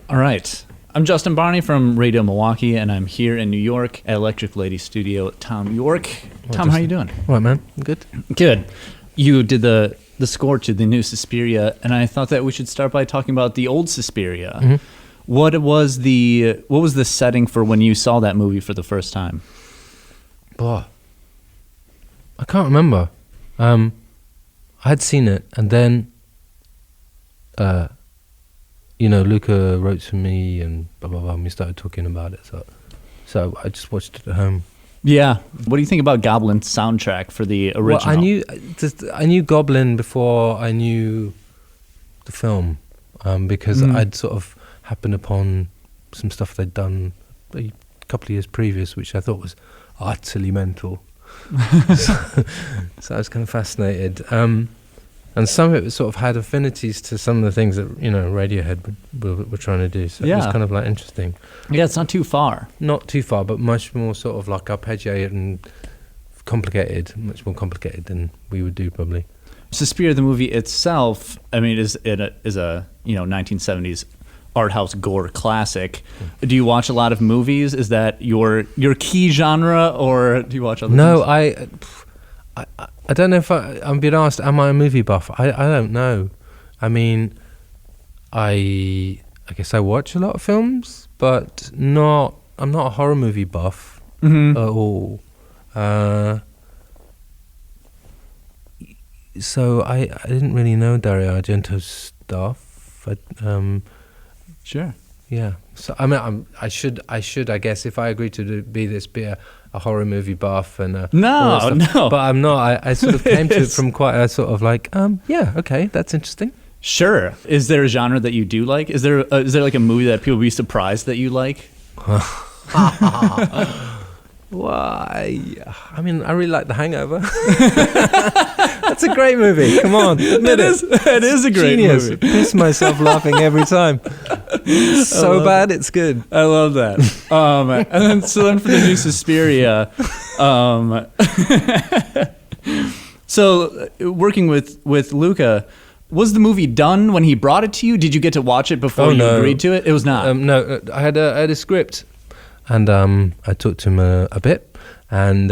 All right. I'm Justin Barney from Radio Milwaukee, and I'm here in New York at Electric Lady Studio with Thom Yorke. Thom, how you doing? All right, man. Good. Good. You did the score to the new Suspiria, and I thought that we should start by talking about the old Suspiria. Mm-hmm. What was the setting for when you saw that movie for the first time? Boy, I can't remember. I had seen it, and then, Luca wrote to me, and blah blah blah. And we started talking about it. So I just watched it at home. Yeah. What do you think about Goblin's soundtrack for the original? Well, I knew Goblin before I knew the film, because I'd sort of happened upon some stuff they'd done a couple of years previous, which I thought was utterly mental. so I was kind of fascinated. And some of it sort of had affinities to some of the things that, Radiohead were trying to do. So it was kind of like interesting. Yeah, it's not too far. Not too far, but much more sort of like arpeggiated and complicated, much more complicated than we would do probably. Suspiria, the movie itself, I mean, is a 1970s art house gore classic. Do you watch a lot of movies? Is that your key genre, or do you watch other things? No, I don't know if I'm being asked, am I a movie buff? I don't know. I mean, I guess I watch a lot of films, but I'm not a horror movie buff at all. So I didn't really know Dario Argento's stuff. Sure. Yeah. So I mean, I should, I guess, if I agree to be a horror movie buff and no, but I'm not. I sort of came to it from quite a sort of like, yeah, okay, that's interesting. Sure. Is there a genre that you do like? Is there like a movie that people would be surprised that you like? Why? I mean, I really like The Hangover. That's a great movie. Come on, admit it. It is a great Genius. movie. Piss myself laughing every time. So bad, it's good. I love that. And then for the new Suspiria, so working with Luca, was the movie done when he brought it to you? Did you get to watch it before you agreed to it? It was not. No, I had a script, and I talked to him a bit, and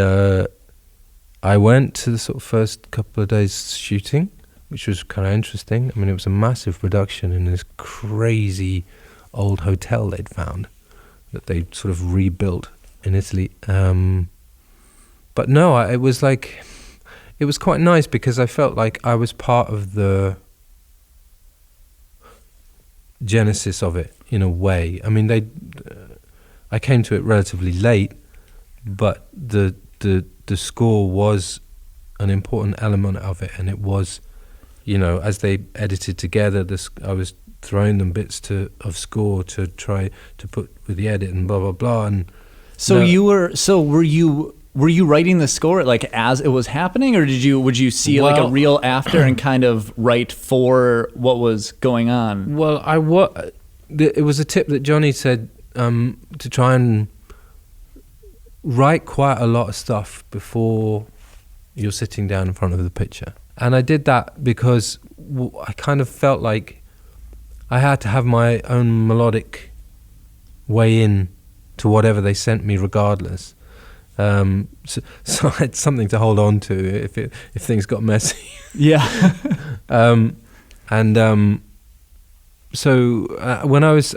I went to the sort of first couple of days shooting, which was kind of interesting. I mean, it was a massive production in this crazy old hotel they'd found that they sort of rebuilt in Italy. But no, it was quite nice because I felt like I was part of the genesis of it in a way. I mean, I came to it relatively late, but the score was an important element of it, and it was, as they edited together, I was throwing them bits of score to try to put with the edit and blah blah blah. And were you writing the score like as it was happening, or would you see like a reel after and kind of write for what was going on? Well, it was a tip that Johnny said to try and write quite a lot of stuff before you're sitting down in front of the picture. And I did that because I kind of felt like I had to have my own melodic way in to whatever they sent me regardless. So I had something to hold on to if things got messy. Yeah. So when I was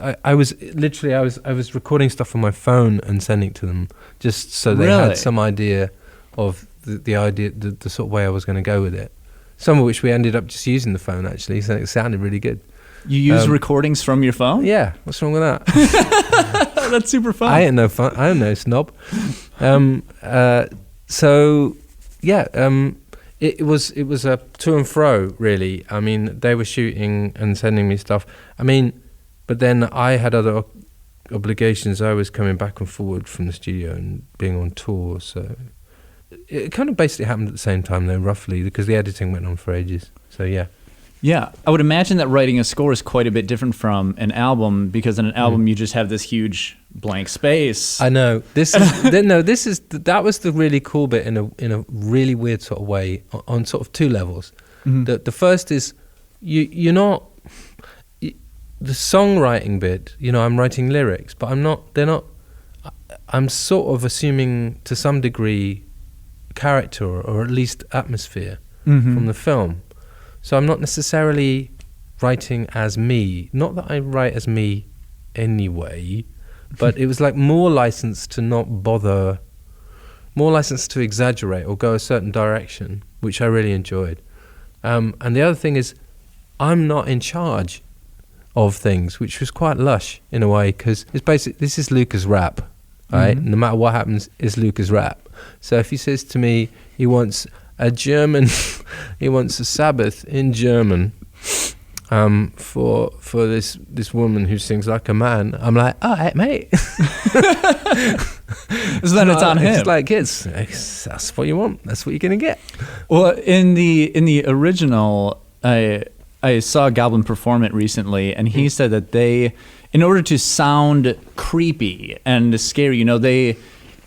recording stuff on my phone and sending it to them just so they had some idea of the idea, the sort of way I was going to go with it. Some of which we ended up just using the phone actually, so it sounded really good. You use recordings from your phone? Yeah, what's wrong with that? That's super fun. I ain't no fun. I ain't no snob. It was a to and fro, really. I mean, they were shooting and sending me stuff. I mean, but then I had other obligations. I was coming back and forward from the studio and being on tour, so it kind of basically happened at the same time, though, roughly, because the editing went on for ages. So yeah. Yeah, I would imagine that writing a score is quite a bit different from an album, because in an album you just have this huge blank space. I know. That was the really cool bit in a really weird sort of way on sort of two levels. Mm-hmm. The first is you're not the songwriting bit, I'm writing lyrics, but I'm sort of assuming to some degree character or at least atmosphere from the film. So I'm not necessarily writing as me. Not that I write as me anyway, but it was like more license to not bother, more license to exaggerate or go a certain direction, which I really enjoyed. And the other thing is, I'm not in charge of things, which was quite lush in a way, because it's basically, this is Luca's rap, right? No matter what happens, it's Luca's rap. So if he says to me he wants a German, he wants a Sabbath in German, for this woman who sings like a man, I'm like, all right, mate. So then it's on him. It's like, that's what you want. That's what you're gonna get. Well, in the original, I saw Goblin perform it recently, and he said that they, in order to sound creepy and scary,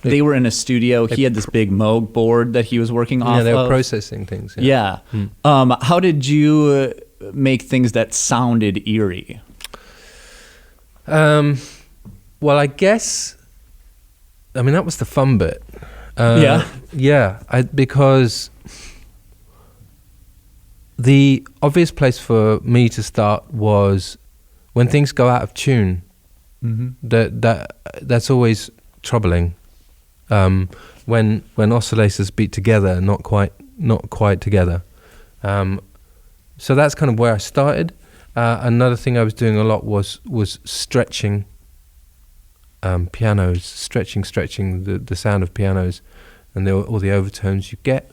they were in a studio. He had this big Moog board that he was working off of. Yeah, they were processing things. Yeah. How did you make things that sounded eerie? Well, I guess, that was the fun bit. Because the obvious place for me to start was when things go out of tune. That's always troubling. When oscillators beat together, not quite together. So that's kind of where I started. Another thing I was doing a lot was stretching pianos, stretching the sound of pianos and all the overtones. You get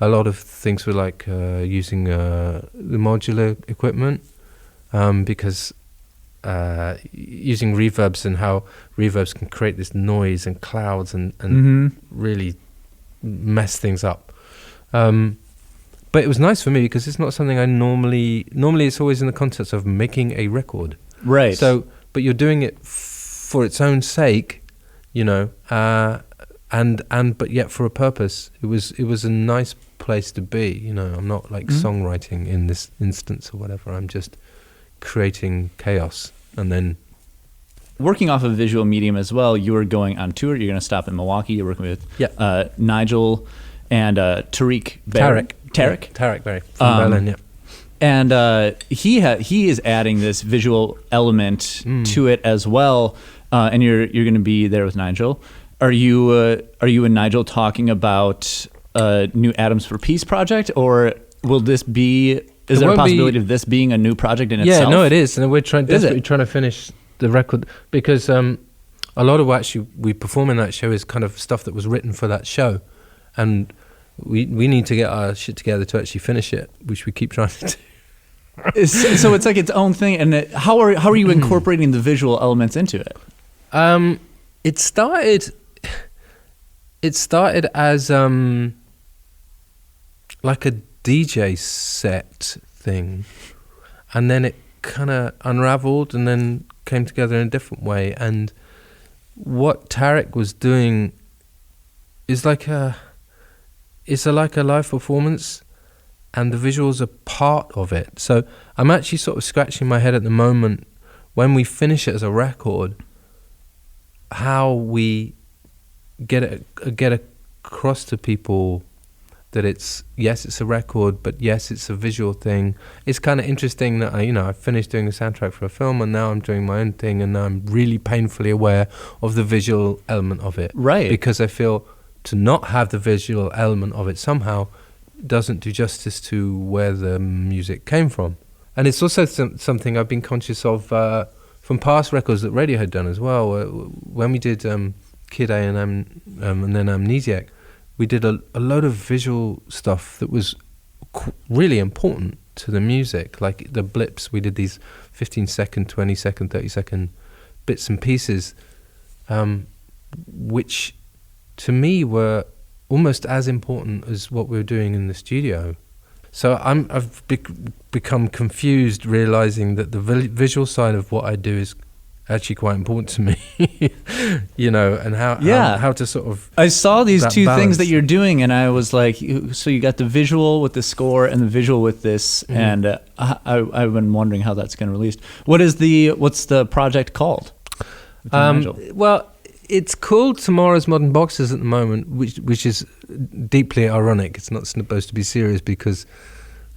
a lot of things were like using the modular equipment, because using reverbs and how reverbs can create this noise and clouds and really mess things up. But it was nice for me because it's not something I normally it's always in the context of making a record. Right. So, but you're doing it for its own sake, but yet for a purpose. It was a nice place to be, I'm not like songwriting in this instance or whatever. I'm just creating chaos. And then working off of visual medium as well, you were going on tour. You're going to stop in Milwaukee. You're working with Nigel and Tarek Berry from Berlin. Yeah. And he is adding this visual element to it as well. And you're going to be there with Nigel. Are you and Nigel talking about new Atoms for Peace project, or will this be? Is there a possibility of this being a new project in itself? Yeah, no, it is, and we're desperately trying to finish the record because a lot of what we perform in that show is kind of stuff that was written for that show, and we need to get our shit together to actually finish it, which we keep trying to do. So it's like its own thing. And how are you incorporating the visual elements into it? It started as like a DJ set thing, and then it kind of unraveled and then came together in a different way. And what Tarek was doing is like a live performance, and the visuals are part of it. So I'm actually sort of scratching my head at the moment, when we finish it as a record, how we get across to people that it's a record, but yes, it's a visual thing. It's kind of interesting that I finished doing the soundtrack for a film, and now I'm doing my own thing, and now I'm really painfully aware of the visual element of it. Right. Because I feel to not have the visual element of it somehow doesn't do justice to where the music came from. And it's also something I've been conscious of from past records that Radio had done as well. When we did Kid A and then Amnesiac, we did a load of visual stuff that was really important to the music, like the blips. We did these 15-second, 20-second, 30-second bits and pieces, which to me were almost as important as what we were doing in the studio. So I've become confused, realizing that the visual side of what I do is actually quite important to me. And how to sort of. I saw these two balance. things that you're doing, and I was like, so you got the visual with the score and the visual with this, and I've been wondering how that's going to release. What's the project called? Well, it's called Tomorrow's Modern Boxers at the moment, which is deeply ironic. It's not supposed to be serious because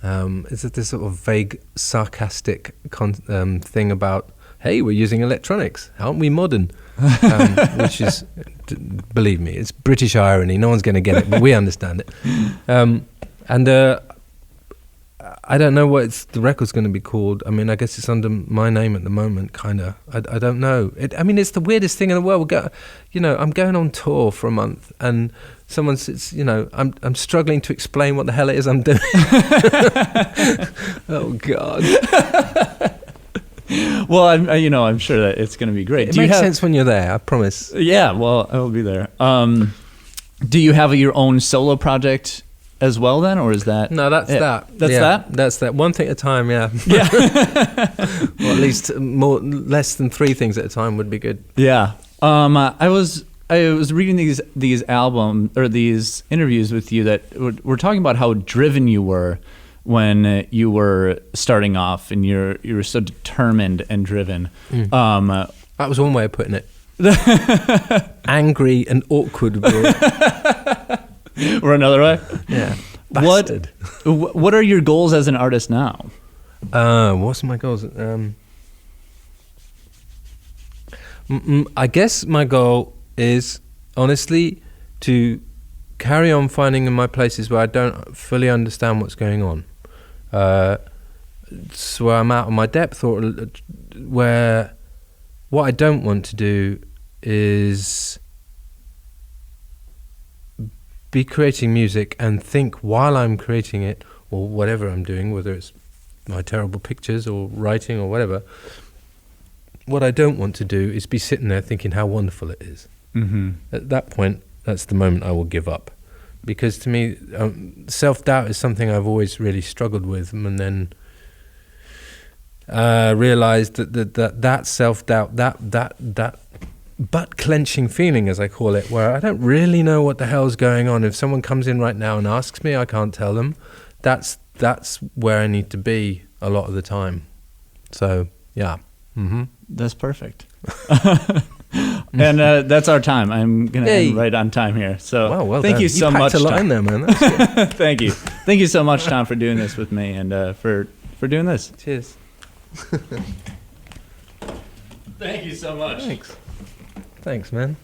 it's this sort of vague, sarcastic thing about, hey, we're using electronics, aren't we modern? Which is, believe me, it's British irony. No one's going to get it, but we understand it. I don't know what the record's going to be called. I mean, I guess it's under my name at the moment, kind of. I don't know. It's the weirdest thing in the world. I'm going on tour for a month, and someone says, I'm struggling to explain what the hell it is I'm doing. Oh God. Well, I'm sure that it's going to be great. It makes sense when you're there, I promise. Yeah, well, I will be there. Do you have your own solo project as well then, or is that? No, that's that. That's that. One thing at a time, yeah. Yeah. Or at least less than three things at a time would be good. Yeah. I was reading these album or these interviews with you that were talking about how driven you were when you were starting off, and you were so determined and driven. That was one way of putting it. Angry and awkward. Or another way? Yeah. Bastard. What are your goals as an artist now? What's my goals? I guess my goal is, honestly, to carry on finding in my places where I don't fully understand what's going on. So where I'm out of my depth, or where what I don't want to do is be creating music and think while I'm creating it, or whatever I'm doing, whether it's my terrible pictures or writing or whatever, what I don't want to do is be sitting there thinking how wonderful it is. Mm-hmm. At that point, that's the moment I will give up. Because to me, self-doubt is something I've always really struggled with, and then realised that self-doubt, that butt-clenching feeling, as I call it, where I don't really know what the hell's going on. If someone comes in right now and asks me, I can't tell them. That's where I need to be a lot of the time. So, yeah. Mm-hmm. That's perfect. And that's our time. I'm going to end right on time here. So well thank done. you so much, packed a lot Thom. in there, man. That's good. Thank you. Thank you so much, Thom, for doing this with me, and for doing this. Cheers. Thank you so much. Thanks, man.